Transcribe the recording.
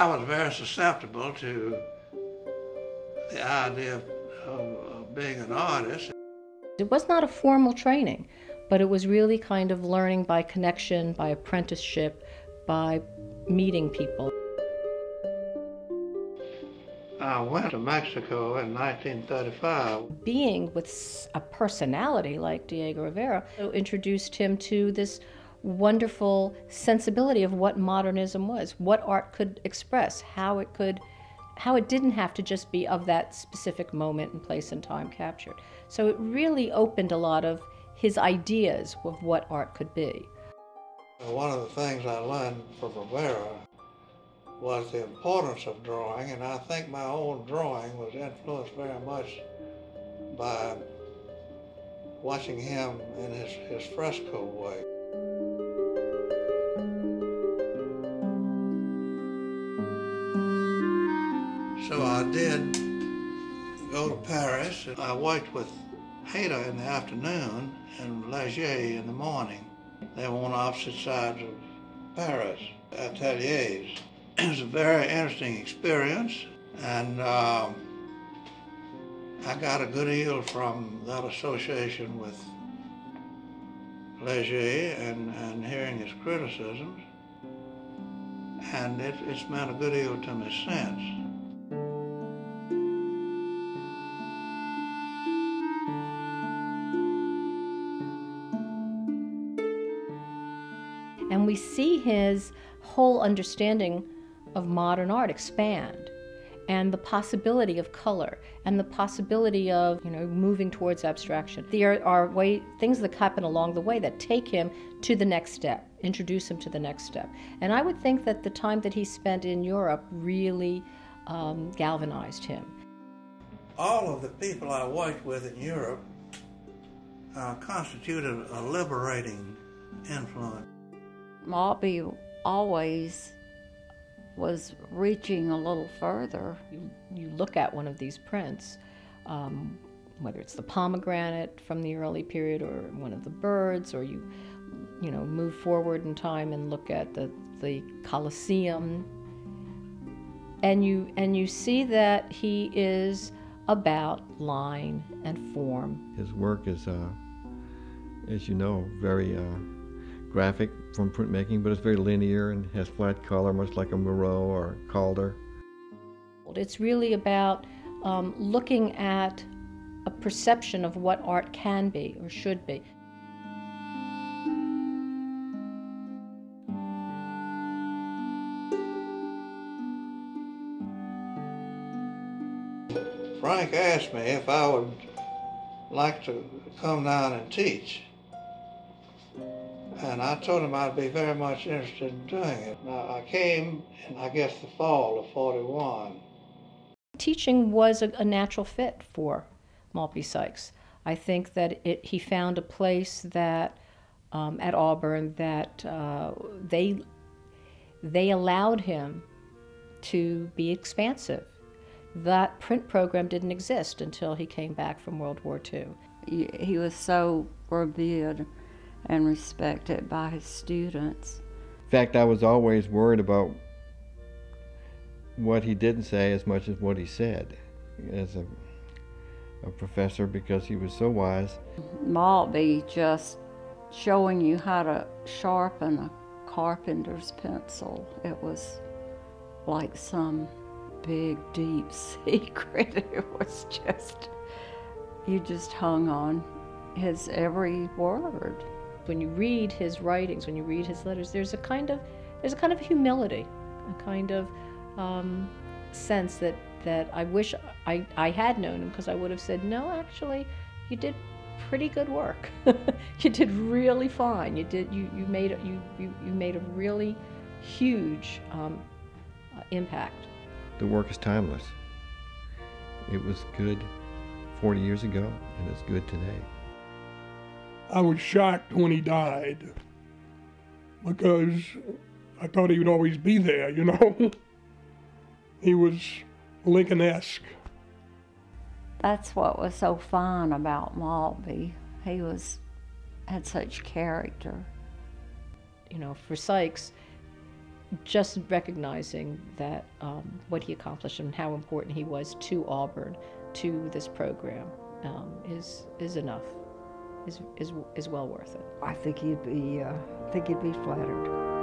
I was very susceptible to the idea of being an artist. It was not a formal training, but it was really kind of learning by connection, by apprenticeship, by meeting people. I went to Mexico in 1935. Being with a personality like Diego Rivera introduced him to this wonderful sensibility of what modernism was, what art could express, how it didn't have to just be of that specific moment and place and time captured. So it really opened a lot of his ideas of what art could be. One of the things I learned from Rivera was the importance of drawing, and I think my own drawing was influenced very much by watching him in his fresco way. So I did go to Paris. I worked with Hayter in the afternoon and Leger in the morning. They were on opposite sides of Paris, ateliers. It was a very interesting experience, and I got a good deal from that association with Leger and hearing his criticisms, and it's meant a good deal to me since. And we see his whole understanding of modern art expand, and the possibility of color, and the possibility of, moving towards abstraction. There are things that happen along the way that take him to the next step, introduce him to the next step. And I would think that the time that he spent in Europe really galvanized him. All of the people I worked with in Europe constituted a liberating influence. Maltby always was reaching a little further. You look at one of these prints, whether it's the pomegranate from the early period or one of the birds, or you move forward in time and look at the Colosseum, and you see that he is about line and form. His work is, as you know, very graphic from printmaking, but it's very linear and has flat color, much like a Moreau or Calder. It's really about looking at a perception of what art can be or should be. Frank asked me if I would like to come down and teach. And I told him I'd be very much interested in doing it. Now, I came in, I guess, the fall of '41. Teaching was a natural fit for Maltby Sykes. I think that he found a place that, at Auburn, that they allowed him to be expansive. That print program didn't exist until he came back from World War II. He was so revered and respected by his students. In fact, I was always worried about what he didn't say as much as what he said as a professor, because he was so wise. Maltby just showing you how to sharpen a carpenter's pencil. It was like some big, deep secret. It was just, you just hung on his every word. When you read his writings, when you read his letters, there's a kind of humility, a kind of sense that I wish I had known him, because I would have said, no, actually, you did pretty good work. You did really fine. You made a really huge impact. The work is timeless. It was good 40 years ago, and it's good today. I was shocked when he died, because I thought he would always be there, He was Lincoln-esque. That's what was so fun about Maltby. He had such character. For Sykes, just recognizing that what he accomplished and how important he was to Auburn, to this program, is enough, is well worth it. I think he'd be flattered.